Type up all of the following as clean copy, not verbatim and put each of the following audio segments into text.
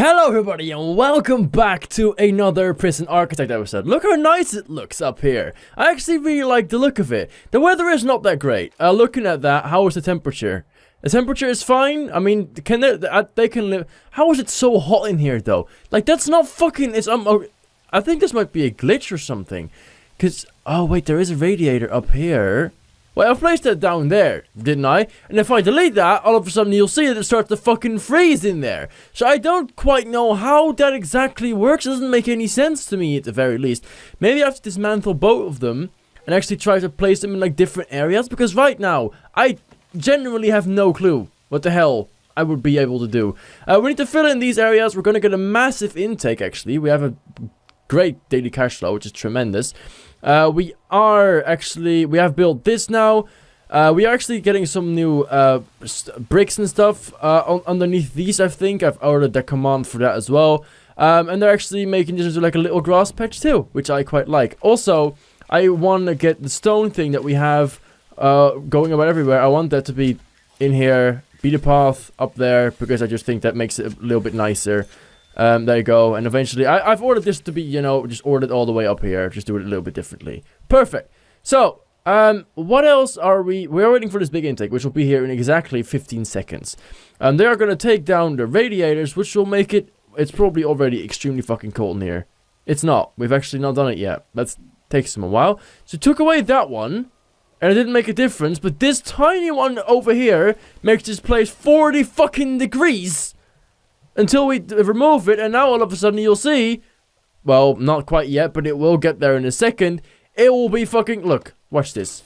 Hello everybody and welcome back to another Prison Architect episode. Look how nice it looks up here. I actually really like the look of it. The weather is not that great. Looking at that, how is the temperature? The temperature is fine. I mean, they can live. How is it so hot in here though? Like that's not fucking. I think this might be a glitch or something. Cause oh wait, there is a radiator up here. Well, I placed that down there, didn't I? And if I delete that, all of a sudden you'll see that it starts to fucking freeze in there. So I don't quite know how that exactly works. It doesn't make any sense to me at the very least. Maybe I have to dismantle both of them and actually try to place them in like different areas. Because right now, I genuinely have no clue what the hell I would be able to do. We need to fill in these areas. We're going to get a massive intake actually. We have a great daily cash flow, which is tremendous. We have built this now. We are actually getting some new bricks and stuff underneath these. I think I've ordered the command for that as well. And they're actually making this into like a little grass patch too, which I quite like. Also, I want to get the stone thing that we have going about everywhere. I want that to be in here, be the path up there, because I just think that makes it a little bit nicer. There you go, and eventually, I've ordered this to be, you know, just ordered all the way up here, just do it a little bit differently. Perfect. So, what else are we're waiting for this big intake, which will be here in exactly 15 seconds. They are going to take down the radiators, which will make it's probably already extremely fucking cold in here. It's not, we've actually not done it yet, that takes them a while. So took away that one, and it didn't make a difference, but this tiny one over here makes this place 40 fucking degrees. Until we remove it, and now all of a sudden you'll see, well, not quite yet, but it will get there in a second. It will be fucking, look, watch this.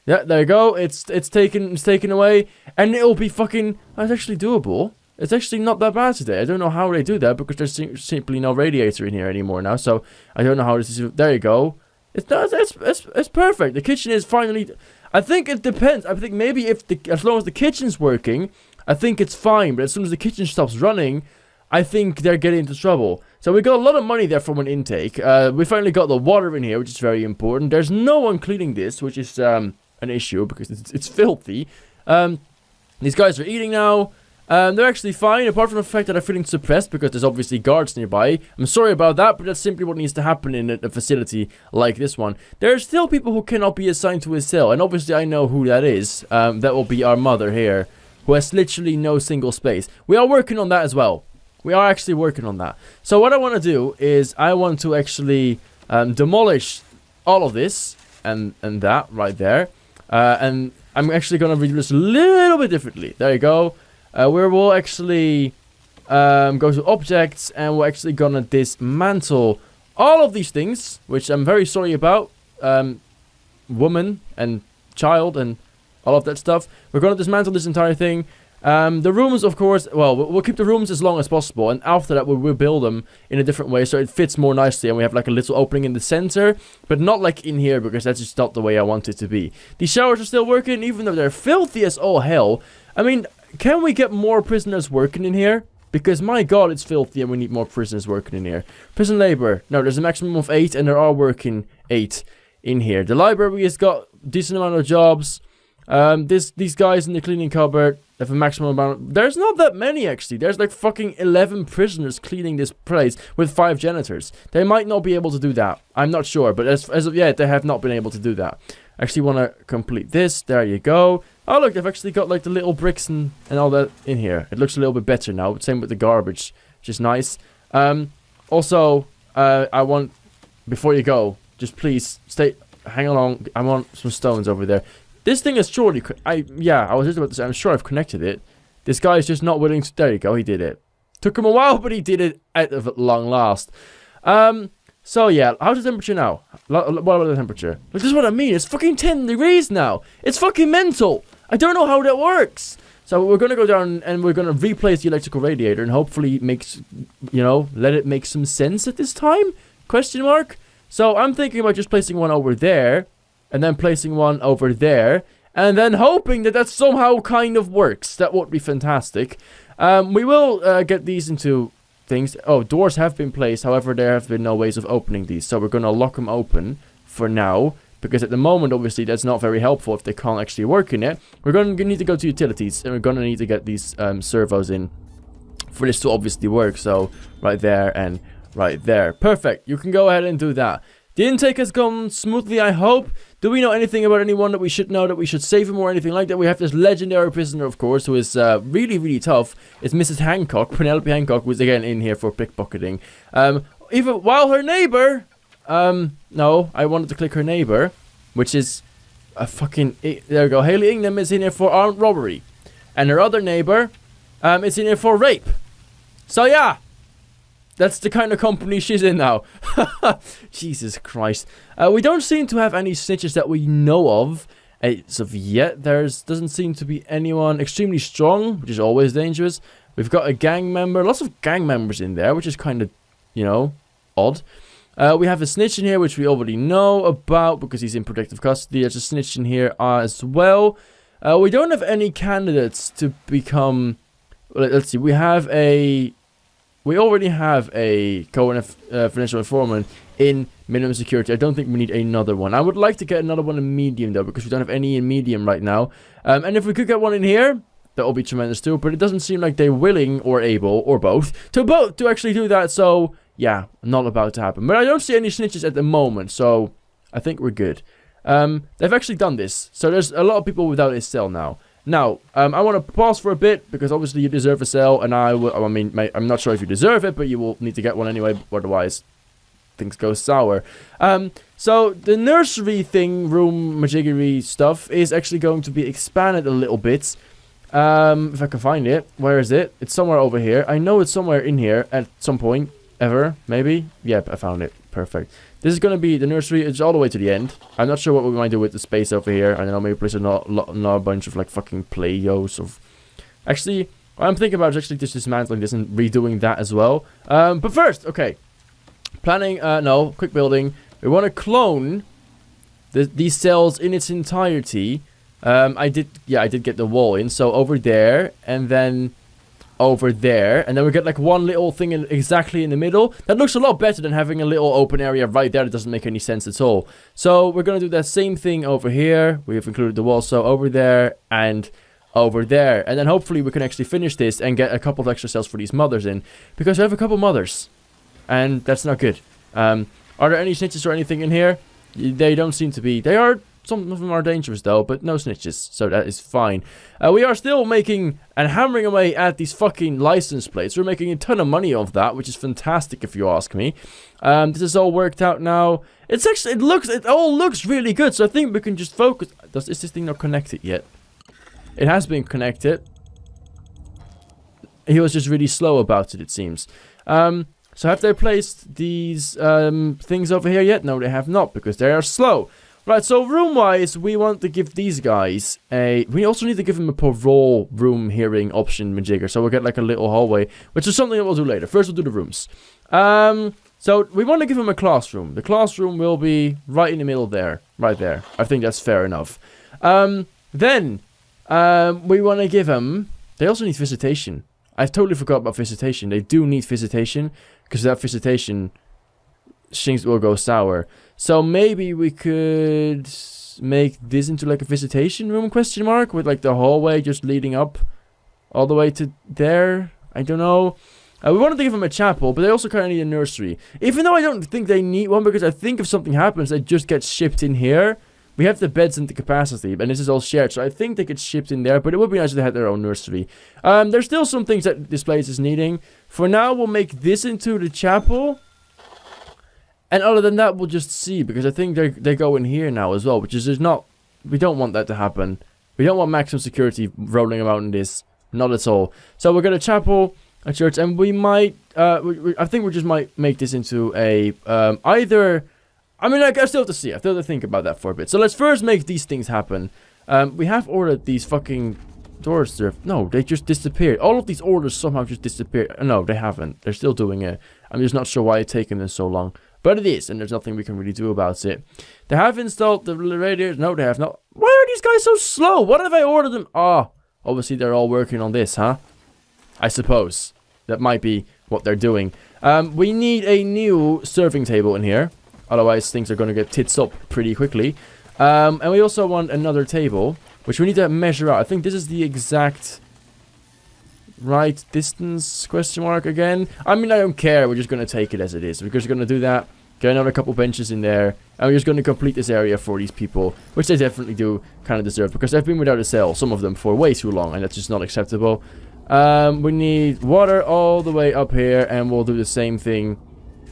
Yeah, there you go. It's taken away, and it'll be fucking. That's actually doable. It's actually not that bad today. I don't know how they do that because there's simply no radiator in here anymore now. So I don't know how this is. There you go. It's perfect. The kitchen is finally. I think it depends. I think maybe as long as the kitchen's working, I think it's fine, but as soon as the kitchen stops running, I think they're getting into trouble. So we got a lot of money there from an intake. We finally got the water in here, which is very important. There's no one cleaning this, which is an issue because it's filthy. These guys are eating now. They're actually fine, apart from the fact that I'm feeling suppressed because there's obviously guards nearby. I'm sorry about that, but that's simply what needs to happen in a facility like this one. There are still people who cannot be assigned to a cell, and obviously I know who that is. That will be our mother here, who has literally no single space. We are working on that as well. We are actually working on that. So what I want to do is I want to actually demolish all of this and that right there. And I'm actually going to redo this a little bit differently. There you go. Where we'll actually go to objects and we're actually going to dismantle all of these things, which I'm very sorry about. Woman and child and all of that stuff. We're going to dismantle this entire thing. The rooms, of course, well, we'll keep the rooms as long as possible. And after that, we'll build them in a different way so it fits more nicely. And we have like a little opening in the center. But not like in here because that's just not the way I want it to be. These showers are still working even though they're filthy as all hell. I mean, can we get more prisoners working in here? Because my god, it's filthy and we need more prisoners working in here. Prison labor. No, there's a maximum of 8 and there are working 8 in here. The library has got a decent amount of jobs. These guys in the cleaning cupboard have a maximum amount. There's not that many actually. There's like fucking 11 prisoners cleaning this place with 5 janitors. They might not be able to do that. I'm not sure, but as of yet, they have not been able to do that. I actually want to complete this. There you go. Oh look, they've actually got like the little bricks and all that in here. It looks a little bit better now. Same with the garbage, which is nice. Also, I want, before you go, just please hang along. I want some stones over there. This thing is surely, I was just about to say, I'm sure I've connected it. This guy is just not willing to, there you go, he did it. Took him a while, but he did it at long last. So yeah, how's the temperature now? What about the temperature? This is what I mean, it's fucking 10 degrees now. It's fucking mental. I don't know how that works. So we're going to go down and we're going to replace the electrical radiator and hopefully let it make some sense at this time? Question mark? So I'm thinking about just placing one over there. And then placing one over there. And then hoping that somehow kind of works. That would be fantastic. We will get these into things. Oh, doors have been placed. However, there have been no ways of opening these. So we're going to lock them open for now. Because at the moment, obviously, that's not very helpful if they can't actually work in it. We're going to need to go to utilities. And we're going to need to get these servos in. for this to obviously work. So right there and right there. Perfect. You can go ahead and do that. The intake has gone smoothly, I hope. Do we know anything about anyone that we should know, that we should save him or anything like that? We have this legendary prisoner, of course, who is really, really tough. It's Mrs. Hancock, Penelope Hancock, who's again in here for pickpocketing. Even while her neighbor... no, I wanted to click her neighbor, which is a fucking... There we go. Haley Ingham is in here for armed robbery. And her other neighbor is in here for rape. So yeah, that's the kind of company she's in now. Jesus Christ. We don't seem to have any snitches that we know of as of yet. Doesn't seem to be anyone extremely strong, which is always dangerous. We've got a gang member. Lots of gang members in there, which is kind of, you know, odd. We have a snitch in here, which we already know about because he's in protective custody. There's a snitch in here as well. We don't have any candidates to become... Let's see. We already have a confidential informant in minimum security. I don't think we need another one. I would like to get another one in medium, though, because we don't have any in medium right now. And if we could get one in here, that would be tremendous, too. But it doesn't seem like they're willing or able, or both, to actually do that. So, yeah, not about to happen. But I don't see any snitches at the moment, so I think we're good. They've actually done this. So there's a lot of people without a cell now. Now, I want to pause for a bit, because obviously you deserve a cell, and I'm not sure if you deserve it, but you will need to get one anyway, otherwise things go sour. So the nursery thing, room, majiggery stuff, is actually going to be expanded a little bit. If I can find it. Where is it? It's somewhere over here. I know it's somewhere in here at some point, ever, maybe? Yep, I found it. Perfect. This is going to be the nursery. It's all the way to the end. I'm not sure what we might do with the space over here. I don't know, maybe place another bunch of like fucking Play-Dohs of... Actually, what I'm thinking about is actually just dismantling this and redoing that as well. But first, okay. Planning, no, quick building. We want to clone these cells in its entirety. I did get the wall in. So over there, and then... over there, and then we get like one little thing exactly in the middle. That looks a lot better than having a little open area right there. That doesn't make any sense at all. So we're gonna do that same thing over here. We have included the wall, so over there and over there, and then hopefully we can actually finish this and get a couple of extra cells for these mothers in, because we have a couple mothers, and that's not good. Are there any snitches or anything in here? They don't seem to be. Some of them are dangerous though, but no snitches, so that is fine. We are still making and hammering away at these fucking license plates. We're making a ton of money off that, which is fantastic if you ask me. This is all worked out now. It all looks really good, so I think we can just focus. Is this thing not connected yet? It has been connected. He was just really slow about it seems. So have they placed these things over here yet? No, they have not, because they are slow. Right, so room-wise, we want to give these guys we also need to give them a parole room hearing option majigger. So we'll get like a little hallway, which is something that we'll do later. First, we'll do the rooms. So we want to give them a classroom. The classroom will be right in the middle there. Right there. I think that's fair enough. Then, we want to give them... They also need visitation. I've totally forgot about visitation. They do need visitation, because without visitation... things will go sour. So maybe we could make this into like a visitation room question mark, with like the hallway just leading up all the way to there. I don't know. We wanted to give them a chapel, but they also kind of need a nursery. Even though I don't think they need one, because I think if something happens, they just get shipped in here. We have the beds and the capacity, and this is all shared, so I think they get shipped in there, but it would be nice if they had their own nursery. There's still some things that this place is needing. For now, we'll make this into the chapel. And other than that, we'll just see, because I think they go in here now as well, which is just not... We don't want that to happen. We don't want maximum security rolling around in this. Not at all. So we'll get a chapel, a church, and we might... I think we just might make this into a... either... I mean, I still have to see. I still have to think about that for a bit. So let's first make these things happen. We have ordered these fucking doors. No, they just disappeared. All of these orders somehow just disappeared. No, they haven't. They're still doing it. I'm just not sure why it's taken them so long. But it is, and there's nothing we can really do about it. They have installed the radiators. No, they have not. Why are these guys so slow? What have I ordered them? Oh, obviously they're all working on this, huh? I suppose. That might be what they're doing. We need a new serving table in here. Otherwise, things are going to get tits up pretty quickly. And we also want another table, which we need to measure out. I think this is the exact right distance, question mark again. I mean, I don't care. We're just going to take it as it is. We're just going to do that. Get another couple benches in there. And we're just going to complete this area for these people. Which they definitely do kind of deserve. Because they've been without a cell, some of them, for way too long. And that's just not acceptable. We need water all the way up here. And we'll do the same thing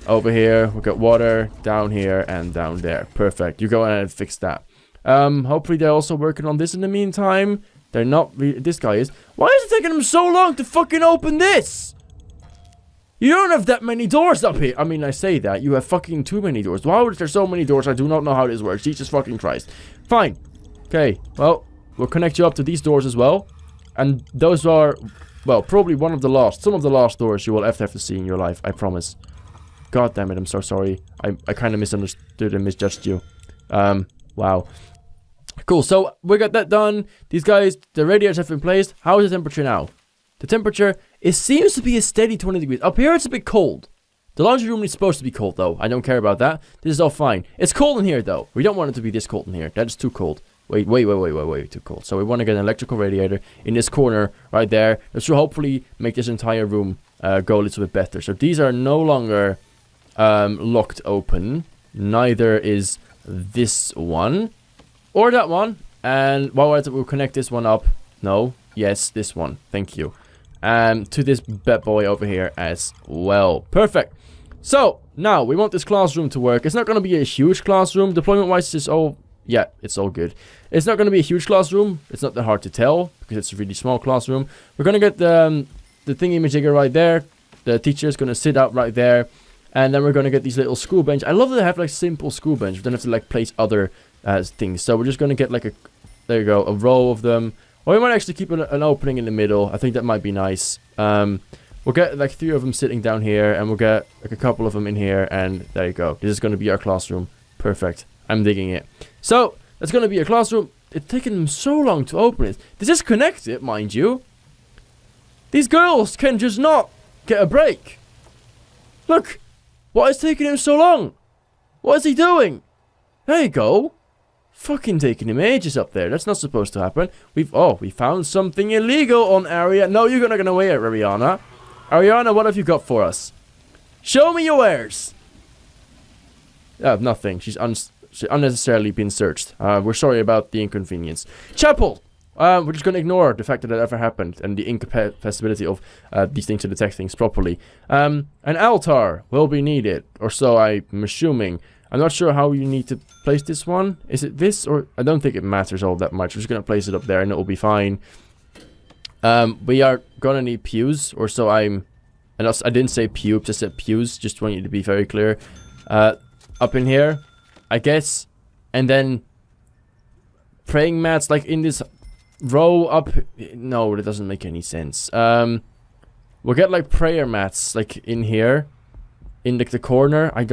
over here. We've got water down here and down there. Perfect. You go ahead and fix that. Hopefully they're also working on this in the meantime. They're not this guy is. Why is it taking them so long to fucking open this? You don't have that many doors up here. I mean, I say that. You have fucking too many doors. Why would there so many doors? I do not know how this works. Jesus fucking Christ. Fine. Okay. Well, we'll connect you up to these doors as well. And those are, well, probably some of the last doors you will ever have to see in your life. I promise. God damn it. I'm so sorry. I kind of misunderstood and misjudged you. Wow. Cool, so we got that done. These guys, the radiators have been placed. How is the temperature now? The temperature, it seems to be a steady 20 degrees. Up here, it's a bit cold. The laundry room is supposed to be cold, though. I don't care about that. This is all fine. It's cold in here, though. We don't want it to be this cold in here. That is too cold. Wait, too cold. So we want to get an electrical radiator in this corner right there. This will hopefully make this entire room go a little bit better. So these are no longer locked open. Neither is this one. Or that one. And while we're at it, we'll connect this one up. No. Yes, this one. Thank you. To this bad boy over here as well. Perfect. So, now, we want this classroom to work. It's not going to be a huge classroom. Deployment-wise, it's all... Yeah, it's all good. It's not going to be a huge classroom. It's not that hard to tell, because it's a really small classroom. We're going to get the thingy-majigger right there. The teacher is going to sit out right there. And then we're going to get these little school bench. I love that they have, like, simple school bench. We don't have to, like, place other things. So we're just going to get, like, there you go, a row of them. Or we might actually keep an opening in the middle. I think that might be nice. We'll get like 3 of them sitting down here. And we'll get like a couple of them in here. And there you go. This is going to be our classroom. Perfect. I'm digging it. So, that's going to be a classroom. It's taken them so long to open it. This is connected, mind you. These girls can just not get a break. Look. Why is taking him so long? What is he doing? There you go. Fucking taking him ages up there. That's not supposed to happen. We found something illegal on Aria. No, you're not gonna wear it, Ariana. Ariana, what have you got for us? Show me your wares. Nothing. She's unnecessarily been searched. We're sorry about the inconvenience. Chapel. We're just gonna ignore the fact that ever happened and the incapacity of these things to detect things properly. An altar will be needed, or so I'm assuming. I'm not sure how you need to place this one. Is it this or... I don't think it matters all that much. We're just going to place it up there and it will be fine. We are going to need pews, or so I'm... And I didn't say pubes, I said pews. Just want you to be very clear. Up in here, I guess. And then... praying mats like in this row up... No, that doesn't make any sense. We'll get like prayer mats like in here. In the corner. I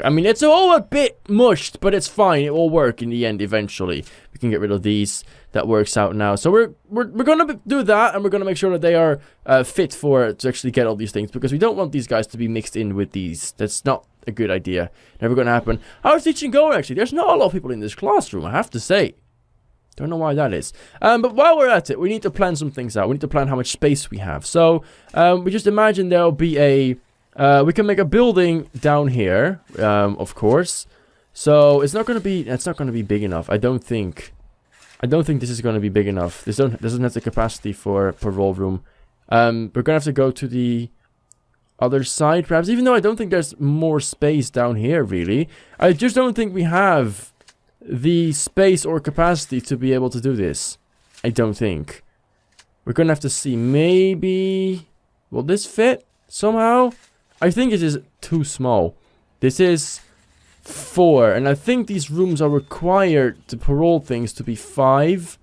mean, it's all a bit mushed, but it's fine. It will work in the end eventually. We can get rid of these. That works out now. So we're gonna do that, and we're gonna make sure that they are fit to actually get all these things, because we don't want these guys to be mixed in with these. That's not a good idea. Never gonna happen. How's teaching going, actually? There's not a lot of people in this classroom, I have to say. Don't know why that is. But while we're at it, we need to plan some things out. We need to plan how much space we have. So, we just imagine there'll be a... we can make a building down here, of course. So it's not going to be big enough. I don't think this is going to be big enough. This doesn't have the capacity for a parole room. We're going to have to go to the other side, perhaps. Even though I don't think there's more space down here, really. I just don't think we have the space or capacity to be able to do this. I don't think. We're going to have to see. Maybe... Will this fit somehow? I think it is too small. This is 4. And I think these rooms are required to parole things to be 5.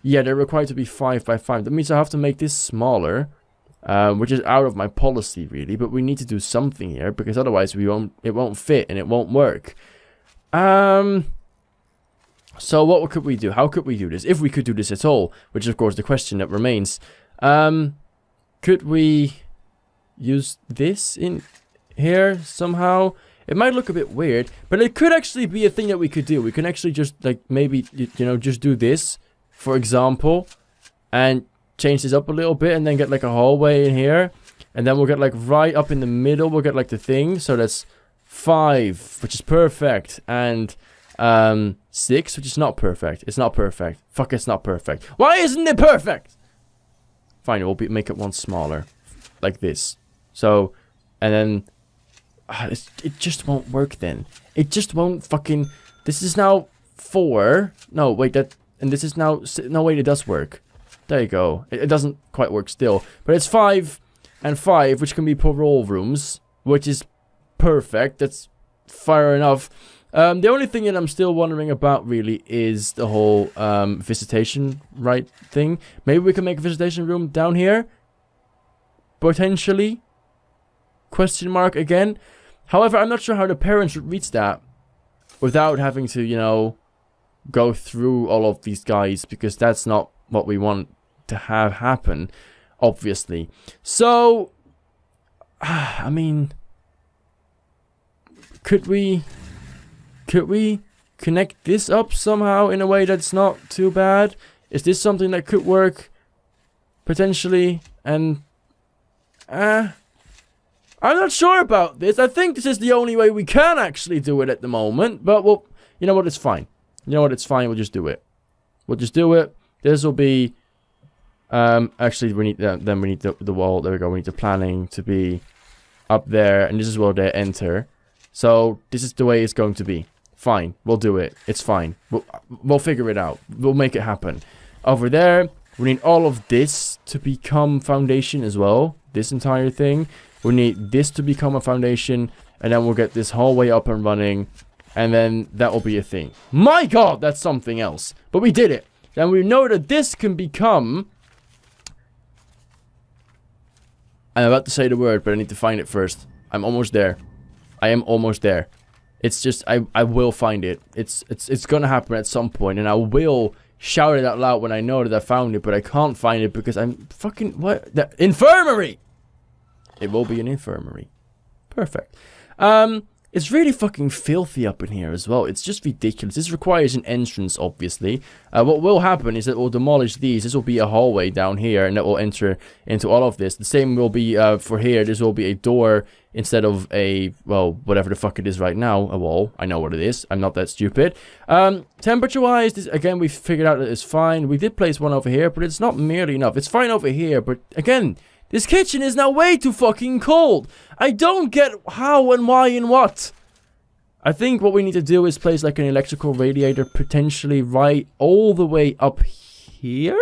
Yeah, they're required to be 5 by 5. That means I have to make this smaller. Which is out of my policy, really. But we need to do something here, because otherwise it won't fit and it won't work. So what could we do? How could we do this? If we could do this at all. Which is, of course, the question that remains. Could we... use this in here somehow? It might look a bit weird, but it could actually be a thing that we could do. We can actually just like maybe just do this, for example, and change this up a little bit and then get like a hallway in here. And then we'll get like right up in the middle, we'll get like the thing. So that's 5, which is perfect. And 6, which is not perfect. It's not perfect. Fuck, it's not perfect. Why isn't it perfect? Fine, we'll make it one smaller. Like this. So, and then... it just won't work then. It just won't fucking... This is now 4. No, wait, that... And this is now... No, wait, it does work. There you go. It doesn't quite work still. But it's 5 and 5, which can be parole rooms. Which is perfect. That's fair enough. The only thing that I'm still wondering about, really, is the whole visitation right thing. Maybe we can make a visitation room down here? Potentially? Question mark again? However, I'm not sure how the parents would reach that without having to, you know, go through all of these guys, because that's not what we want to have happen, obviously. So, I mean, could we connect this up somehow in a way that's not too bad? Is this something that could work potentially? And I'm not sure about this. I think this is the only way we can actually do it at the moment. But, well, you know what? It's fine. You know what? It's fine. We'll just do it. We'll just do it. This will be... actually, we need... then we need the wall. There we go. We need the planning to be up there. And this is where they enter. So, this is the way it's going to be. Fine. We'll do it. It's fine. We'll figure it out. We'll make it happen. Over there, we need all of this to become foundation as well. This entire thing. We need this to become a foundation, and then we'll get this hallway up and running, and then that will be a thing. My god, that's something else. But we did it. Then we know that this can become... I'm about to say the word, but I need to find it first. I'm almost there. I am almost there. It's just, I will find it. It's gonna happen at some point, and I will shout it out loud when I know that I found it, but I can't find it because I'm fucking... What? The infirmary! It will be an infirmary. Perfect. It's really fucking filthy up in here as well. It's just ridiculous. This requires an entrance, obviously. What will happen is that we'll demolish these. This will be a hallway down here, and that will enter into all of this. The same will be for here. This will be a door instead of a, well, whatever the fuck it is right now. A wall. I know what it is. I'm not that stupid. Temperature-wise, this, again, we've figured out that it's fine. We did place one over here, but it's not nearly enough. It's fine over here, but again... This kitchen is now way too fucking cold. I don't get how and why and what. I think what we need to do is place like an electrical radiator potentially right all the way up here.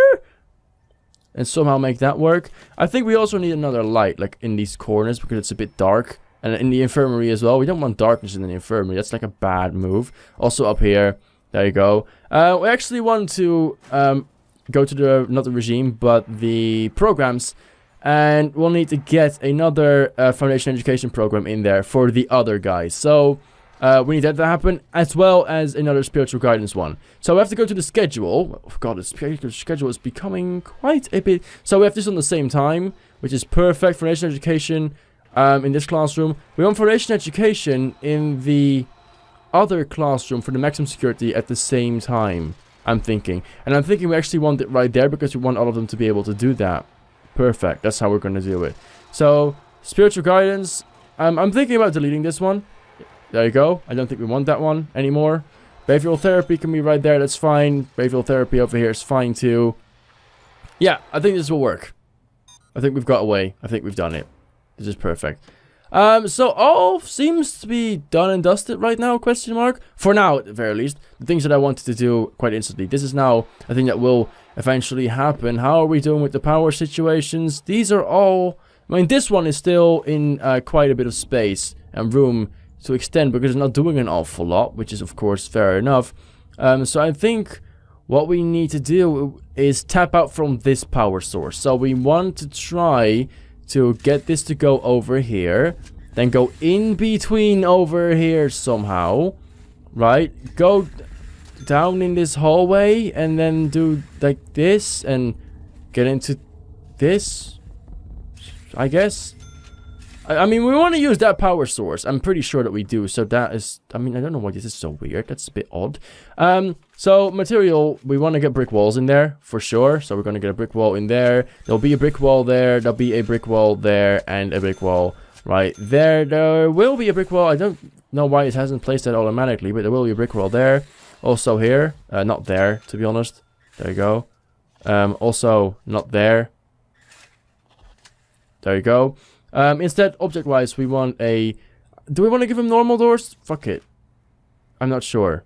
And somehow make that work. I think we also need another light like in these corners because it's a bit dark. And in the infirmary as well. We don't want darkness in the infirmary. That's like a bad move. Also up here. There you go. We actually want to go to the, not the regime, but the programs. And we'll need to get another foundation education program in there for the other guys. So, we need that to happen, as well as another spiritual guidance one. So we have to go to the schedule. Oh god, the schedule is becoming quite a bit... So we have this on the same time, which is perfect. Foundation education in this classroom. We want foundation education in the other classroom for the maximum security at the same time, I'm thinking. And I'm thinking we actually want it right there because we want all of them to be able to do that. Perfect. That's how we're going to do it. So, spiritual guidance. I'm thinking about deleting this one. There you go. I don't think we want that one anymore. Behavioral therapy can be right there. That's fine. Behavioral therapy over here is fine too. Yeah, I think this will work. I think we've got away. I think we've done it. This is perfect. So all seems to be done and dusted right now, question mark. For now, at the very least. The things that I wanted to do quite instantly. This is now a thing that will eventually happen. How are we doing with the power situations? These are all... I mean, this one is still in quite a bit of space and room to extend because it's not doing an awful lot, which is, of course, fair enough. So I think what we need to do is tap out from this power source. So we want to try to get this to go over here, then go in between over here somehow, right? Go down in this hallway and then do like this and get into this, I guess. I mean, we want to use that power source. I'm pretty sure that we do. So that is... I mean, I don't know why this is so weird. That's a bit odd. So material, we want to get brick walls in there for sure. So we're going to get a brick wall in there. There'll be a brick wall there. There'll be a brick wall there. And a brick wall right there. There will be a brick wall. I don't know why it hasn't placed that automatically. But there will be a brick wall there. Also here. Not there, to be honest. There you go. Also not there. There you go. Instead, object-wise, we want a... Do we want to give him normal doors? Fuck it. I'm not sure.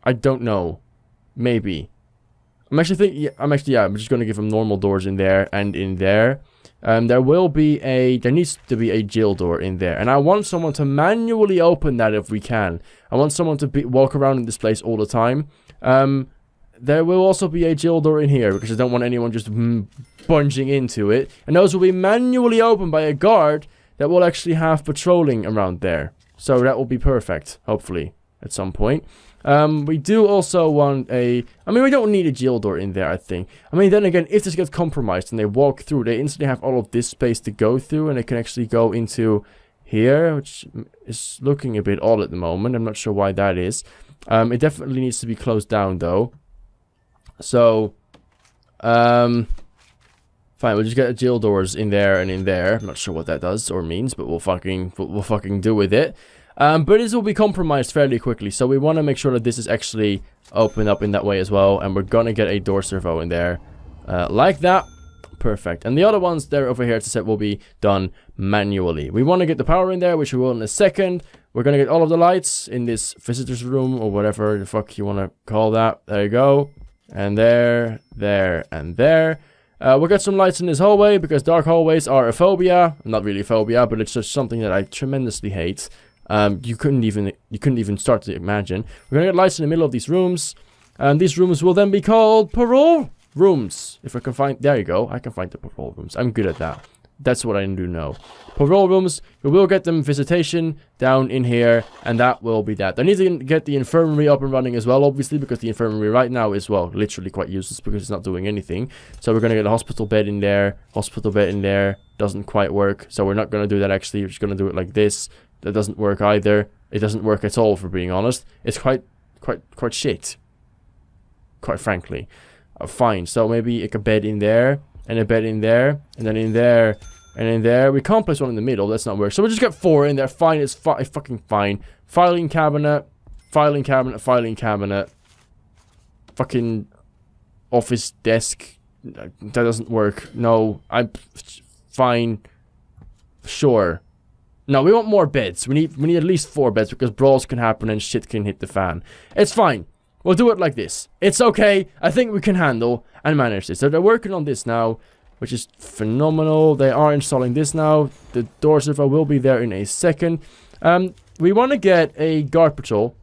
I don't know. Maybe. I'm just going to give him normal doors in there and in there. There needs to be a jail door in there. And I want someone to manually open that if we can. I want someone to walk around in this place all the time. There will also be a jail door in here because I don't want anyone just bunging into it. And those will be manually opened by a guard that will actually have patrolling around there. So that will be perfect, hopefully, at some point. We do also want a... I mean, we don't need a jail door in there, I think. I mean, then again, if this gets compromised and they walk through, they instantly have all of this space to go through. And they can actually go into here, which is looking a bit odd at the moment. I'm not sure why that is. It definitely needs to be closed down, though. So, fine, we'll just get jail doors in there and in there. I'm not sure what that does or means, but we'll fucking do with it. But this will be compromised fairly quickly, so we want to make sure that this is actually opened up in that way as well. And we're gonna get a door servo in there, like that. Perfect. And the other ones there over here, as I said, will be done manually. We want to get the power in there, which we will in a second. We're gonna get all of the lights in this visitor's room or whatever the fuck you want to call that. There you go. And there, and there. We'll get some lights in this hallway because dark hallways are a phobia. Not really a phobia, but it's just something that I tremendously hate. You couldn't even start to imagine. We're gonna get lights in the middle of these rooms. And these rooms will then be called parole rooms. If I can find... There you go. I can find the parole rooms. I'm good at that. That's what I do know. Parole rooms, we will get them visitation down in here, and that will be that. I need to get the infirmary up and running as well, obviously, because the infirmary right now is, well, literally quite useless because it's not doing anything. So we're going to get a hospital bed in there, doesn't quite work, so we're not going to do that actually, we're just going to do it like this. That doesn't work either. It doesn't work at all, for being honest. It's quite shit. Quite frankly. Fine, so maybe like a bed in there, and a bed in there, and then in there, and in there. We can't place one in the middle, that's not work. So we'll just get 4 in there, fine, it's fucking fine. Filing cabinet, filing cabinet, filing cabinet. Fucking office desk. That doesn't work. No, I'm fine. Sure. No, we want more beds. We need at least 4 beds because brawls can happen and shit can hit the fan. It's fine. We'll do it like this. It's okay. I think we can handle and manage this. So they're working on this now, which is phenomenal. They are installing this now. The door servo will be there in a second. We want to get a guard patrol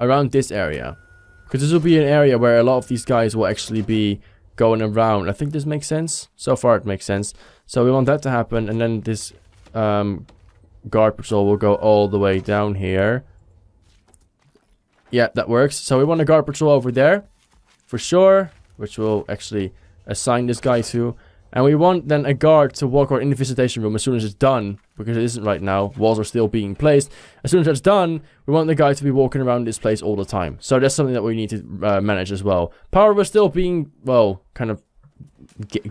around this area, because this will be an area where a lot of these guys will actually be going around. I think this makes sense. So far it makes sense. So we want that to happen, and then this guard patrol will go all the way down here. Yeah, that works. So we want a guard patrol over there, for sure, which we'll actually assign this guy to. And we want then a guard to walk around in the visitation room as soon as it's done, because it isn't right now. Walls are still being placed. As soon as that's done, we want the guy to be walking around this place all the time. So that's something that we need to manage as well. Power was still being, well, kind of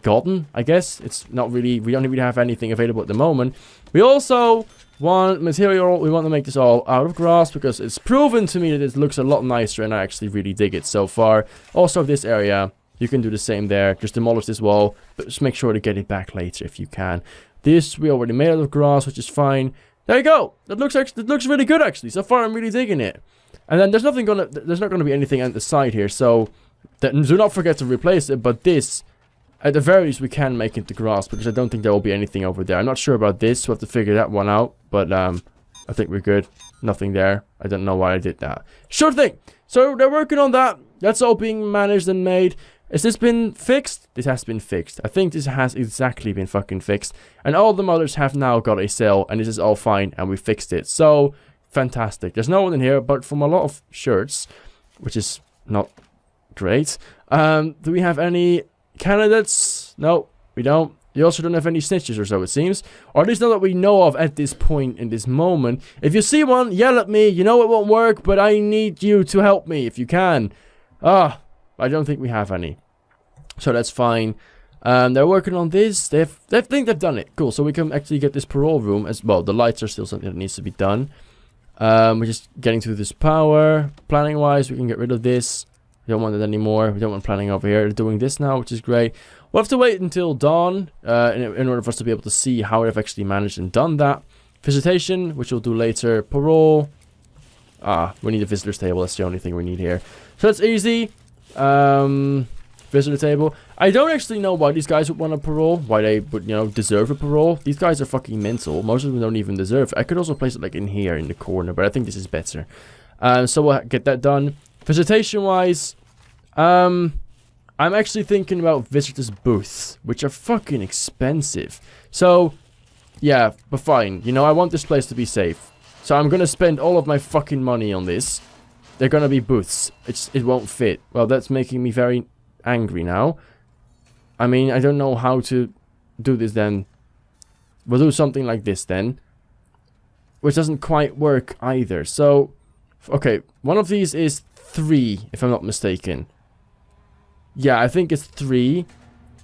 gotten, I guess. It's not really, we don't really have anything available at the moment. We also want material. We want to make this all out of grass because it's proven to me that it looks a lot nicer and I actually really dig it so far. Also this area, you can do the same there. Just demolish this wall, but just make sure to get it back later if you can. This we already made out of grass, which is fine. There you go. That looks really good actually. So far I'm really digging it. And then there's not gonna be anything on the side here, so do not forget to replace it. But this, at the very least, we can make it the grass because I don't think there will be anything over there. I'm not sure about this. We'll have to figure that one out. But I think we're good. Nothing there. I don't know why I did that. Sure thing. So they're working on that. That's all being managed and made. Has this been fixed? This has been fixed. I think this has exactly been fucking fixed. And all the mothers have now got a cell. And this is all fine. And we fixed it. So, fantastic. There's no one in here. But from a lot of shirts, which is not great. Do we have any candidates? No, we don't. You also don't have any snitches or so, it seems. Or at least not that we know of at this point in this moment. If you see one, yell at me. You know it won't work, but I need you to help me if you can. I don't think we have any. So that's fine. They're working on this. They think they've done it. Cool. So we can actually get this parole room as well. The lights are still something that needs to be done. We're just getting through this power. Planning wise, we can get rid of this. We don't want it anymore. We don't want planning over here. They're doing this now, which is great. We'll have to wait until dawn in order for us to be able to see how they've actually managed and done that. Visitation, which we'll do later. Parole. We need a visitor's table. That's the only thing we need here. So that's easy. Visitor table. I don't actually know why these guys would want a parole. Why they would, you know, deserve a parole. These guys are fucking mental. Most of them don't even deserve it. I could also place it like in here in the corner, but I think this is better. So we'll get that done. Visitation wise, I'm actually thinking about visitors booths, which are fucking expensive. So, yeah, but fine. You know, I want this place to be safe. So I'm gonna spend all of my fucking money on this. They're gonna be booths. It won't fit. Well, that's making me very angry now. I mean, I don't know how to do this then. We'll do something like this then. Which doesn't quite work either. So, okay, one of these is 3, if I'm not mistaken. Yeah, I think it's 3.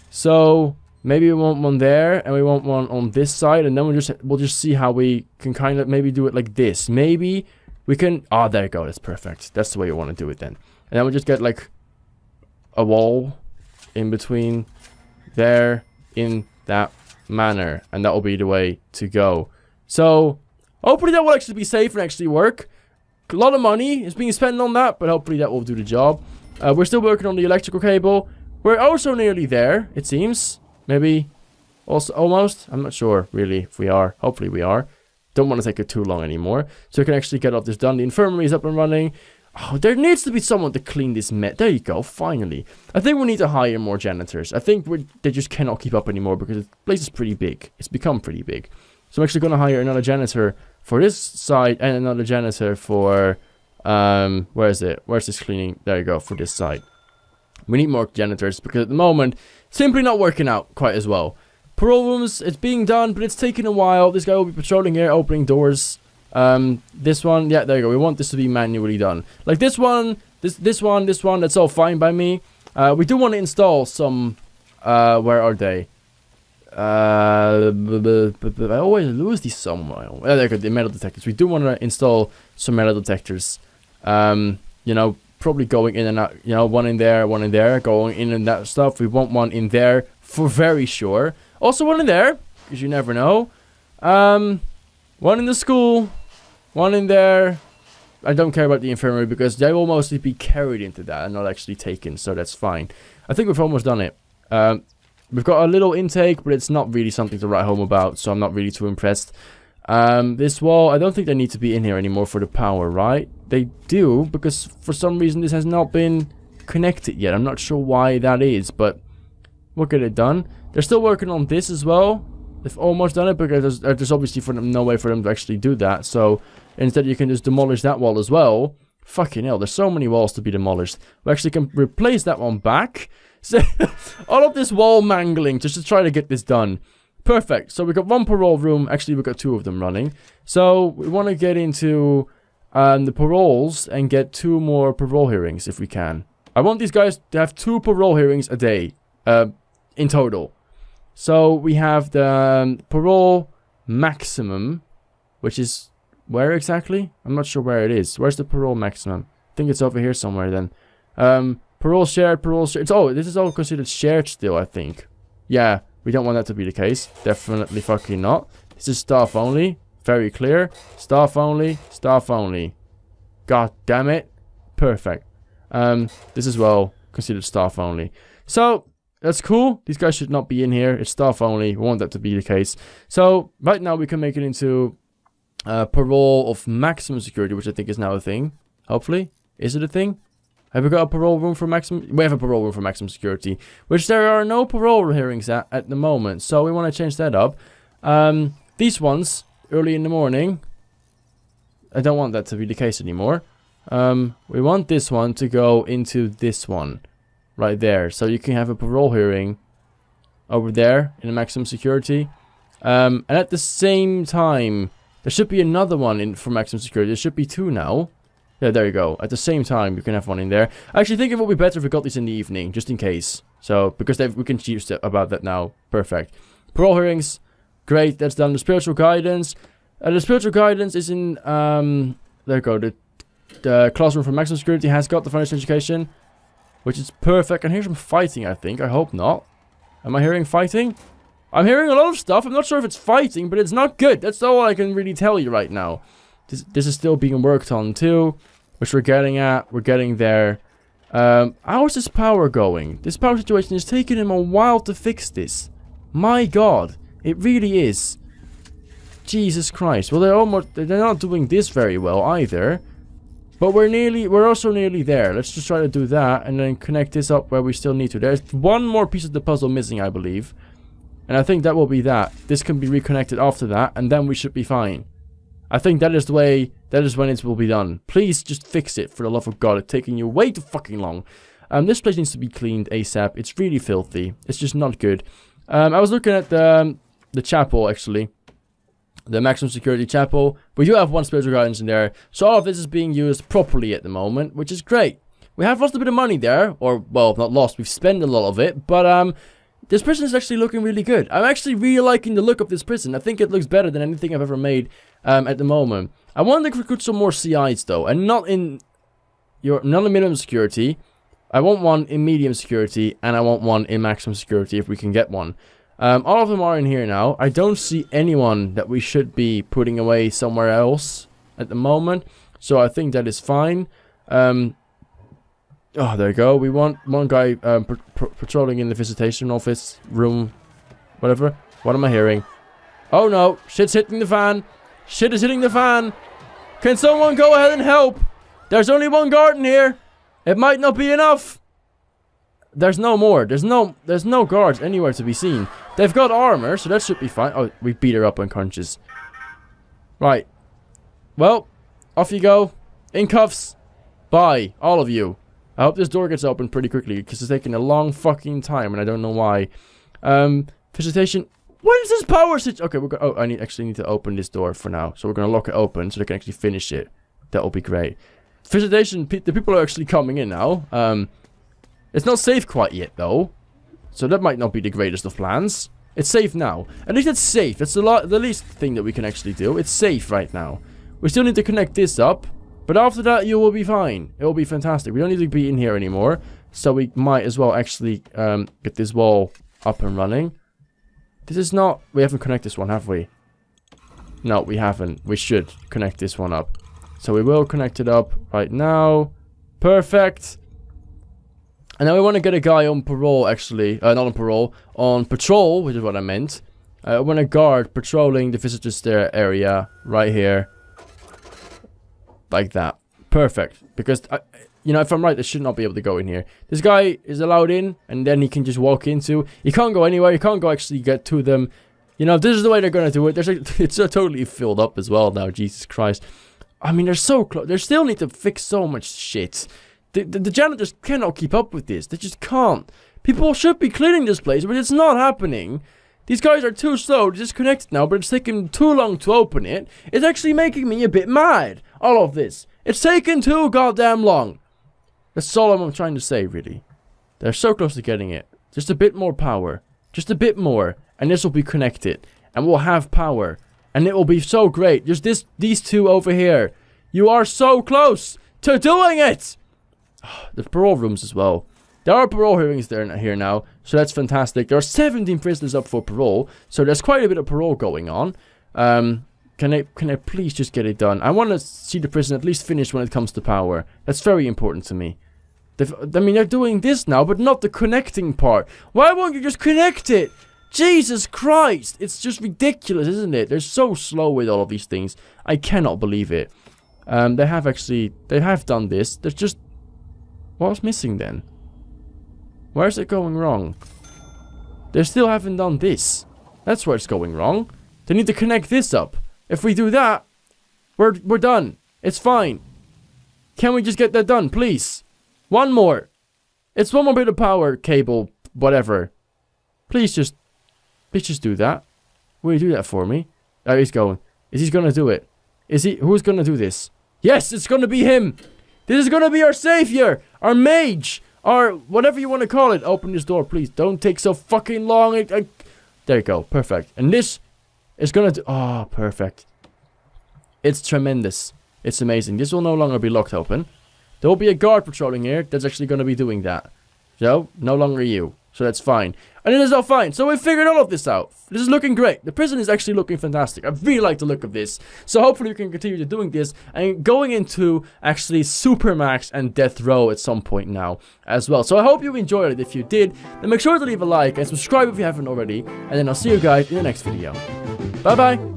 So, maybe we want one there, and we want one on this side, and then we'll just see how we can kind of maybe do it like this. Maybe we can... Oh, there you go, that's perfect. That's the way you want to do it then. And then we'll just get like a wall in between there in that manner, and that will be the way to go. So hopefully that will actually be safe and actually work. A lot of money is being spent on that, but hopefully that will do the job. We're still working on the electrical cable. We're also nearly there, it seems. Maybe also almost. I'm not sure really if we are. Hopefully we are. Don't want to take it too long anymore, so we can actually get all this done. The infirmary is up and running. Oh, there needs to be someone to clean this mess. There you go, finally. I think we need to hire more janitors. I think they just cannot keep up anymore because the place is pretty big. It's become pretty big. So I'm actually going to hire another janitor for this side and another janitor for... where is it? Where's this cleaning? There you go, for this side. We need more janitors because at the moment, simply not working out quite as well. Parole rooms, it's being done, but it's taking a while. This guy will be patrolling here, opening doors. This one, yeah, there you go. We want this to be manually done. Like this one, this one, that's all fine by me. We do want to install some, where are they? I always lose these somewhere. Oh, there you go, the metal detectors. We do want to install some metal detectors. You know, probably going in and out, you know, one in there, going in and that stuff. We want one in there for very sure. Also one in there, because you never know. One in the school, one in there. I don't care about the infirmary because they will mostly be carried into that and not actually taken, so that's fine. I think we've almost done it. We've got a little intake, but it's not really something to write home about, so I'm not really too impressed. This wall, I don't think they need to be in here anymore for the power, right? They do, because for some reason this has not been connected yet. I'm not sure why that is, but we'll get it done. They're still working on this as well. They've almost done it, because there's obviously no way for them to actually do that. So instead you can just demolish that wall as well. Fucking hell, there's so many walls to be demolished. We actually can replace that one back. So all of this wall mangling just to try to get this done. Perfect. So we got one parole room. Actually, we got 2 of them running. So we want to get into the paroles and get 2 more parole hearings if we can. I want these guys to have 2 parole hearings a day in total. So we have the parole maximum, which is where exactly? I'm not sure where it is. Where's the parole maximum? I think it's over here somewhere then. Parole shared, oh, this is all considered shared still, I think. Yeah, we don't want that to be the case. Definitely fucking not. This is staff only. Very clear. Staff only, staff only. God damn it. Perfect. This is well considered staff only. So, that's cool. These guys should not be in here. It's staff only. We want that to be the case. So, right now we can make it into parole of maximum security, which I think is now a thing. Hopefully. Is it a thing? Have we got a parole room for maximum? We have a parole room for maximum security, which there are no parole hearings at the moment. So we want to change that up. These ones, early in the morning, I don't want that to be the case anymore. We want this one to go into this one, right there. So you can have a parole hearing over there in the maximum security. And at the same time, there should be another one in for maximum security. There should be 2 now. Yeah, there you go. At the same time, you can have one in there. I actually think it would be better if we got these in the evening, just in case. So, because we can choose about that now. Perfect. Parole hearings. Great, that's done. The spiritual guidance. The spiritual guidance is in, there you go. The classroom for maximum security has got the foundation education, which is perfect. And here's some fighting, I think. I hope not. Am I hearing fighting? I'm hearing a lot of stuff. I'm not sure if it's fighting, but it's not good. That's all I can really tell you right now. This is still being worked on too, which we're getting at. We're getting there. How is this power going? This power situation is taking him a while to fix this. My God, it really is. Jesus Christ. Well, they're not doing this very well either. But we're also nearly there. Let's just try to do that and then connect this up where we still need to. There's one more piece of the puzzle missing, I believe. And I think that will be that. This can be reconnected after that, and then we should be fine. I think that is the way, that is when it will be done. Please just fix it, for the love of God. It's taking you way too fucking long. This place needs to be cleaned ASAP. It's really filthy. It's just not good. I was looking at the chapel, actually. The maximum security chapel. We do have one spiritual guidance in there. So all of this is being used properly at the moment, which is great. We have lost a bit of money there. Or, well, not lost. We've spent a lot of it. But, this prison is actually looking really good. I'm actually really liking the look of this prison. I think it looks better than anything I've ever made at the moment. I want to recruit some more CIs though, and not in minimum security. I want one in medium security, and I want one in maximum security if we can get one. All of them are in here now. I don't see anyone that we should be putting away somewhere else at the moment, so I think that is fine. Oh, there you go. We want one guy patrolling in the visitation office room. Whatever. What am I hearing? Oh no. Shit's hitting the fan. Shit is hitting the fan. Can someone go ahead and help? There's only one guard in here. It might not be enough. There's no more. There's no guards anywhere to be seen. They've got armor, so that should be fine. Oh, we beat her up unconscious. Right. Well, off you go. In cuffs. Bye, all of you. I hope this door gets open pretty quickly, because it's taking a long fucking time, and I don't know why. Visitation. What is this power switch? Okay, we're going. Oh, I actually need to open this door for now. So we're gonna lock it open so they can actually finish it. That will be great. Visitation. The people are actually coming in now. It's not safe quite yet though, so that might not be the greatest of plans. It's safe now. At least it's safe. That's the least thing that we can actually do. It's safe right now. We still need to connect this up. But after that, you will be fine. It will be fantastic. We don't need to be in here anymore. So we might as well actually get this wall up and running. This is not... We haven't connected this one, have we? No, we haven't. We should connect this one up. So we will connect it up right now. Perfect. And now we want to get a guy on parole, actually. Not on parole. On patrol, which is what I meant. I want a guard patrolling the visitors area right here. Like that. Perfect. Because, you know, if I'm right, they should not be able to go in here. This guy is allowed in, and then he can just walk into. He can't go anywhere. He can't go actually get to them. You know, this is the way they're going to do it. It's totally filled up as well now. Jesus Christ. I mean, they're so close. They still need to fix so much shit. The janitors cannot keep up with this. They just can't. People should be cleaning this place, but it's not happening. These guys are too slow to disconnect it now, but it's taking too long to open it. It's actually making me a bit mad. All of this. It's taken too goddamn long. That's all I'm trying to say, really. They're so close to getting it. Just a bit more power. Just a bit more. And this will be connected. And we'll have power. And it will be so great. Just these two over here. You are so close to doing it. The parole rooms as well. There are parole hearings here now, so that's fantastic. There are 17 prisoners up for parole, so there's quite a bit of parole going on. Can I please just get it done? I want to see the prison at least finished when it comes to power. That's very important to me. I mean, they're doing this now, but not the connecting part. Why won't you just connect it? Jesus Christ! It's just ridiculous, isn't it? They're so slow with all of these things. I cannot believe it. They have done this. There's just... What's missing then? Where is it going wrong? They still haven't done this. That's where it's going wrong. They need to connect this up. If we do that, we're done. It's fine. Can we just get that done, please? One more. It's one more bit of power cable, whatever. Please just do that. Will you do that for me? Oh, he's going. Is he gonna do it? Is he? Who's gonna do this? Yes, it's gonna be him. This is gonna be our savior, our mage, our whatever you want to call it. Open this door, please. Don't take so fucking long. There you go. Perfect. And this is gonna do. Oh, perfect. It's tremendous. It's amazing. This will no longer be locked open. There will be a guard patrolling here that's actually going to be doing that. So, no longer you. So that's fine. And it is all fine. So we figured all of this out. This is looking great. The prison is actually looking fantastic. I really like the look of this. So hopefully we can continue doing this and going into actually Supermax and Death Row at some point now as well. So I hope you enjoyed it. If you did, then make sure to leave a like and subscribe if you haven't already. And then I'll see you guys in the next video. Bye bye.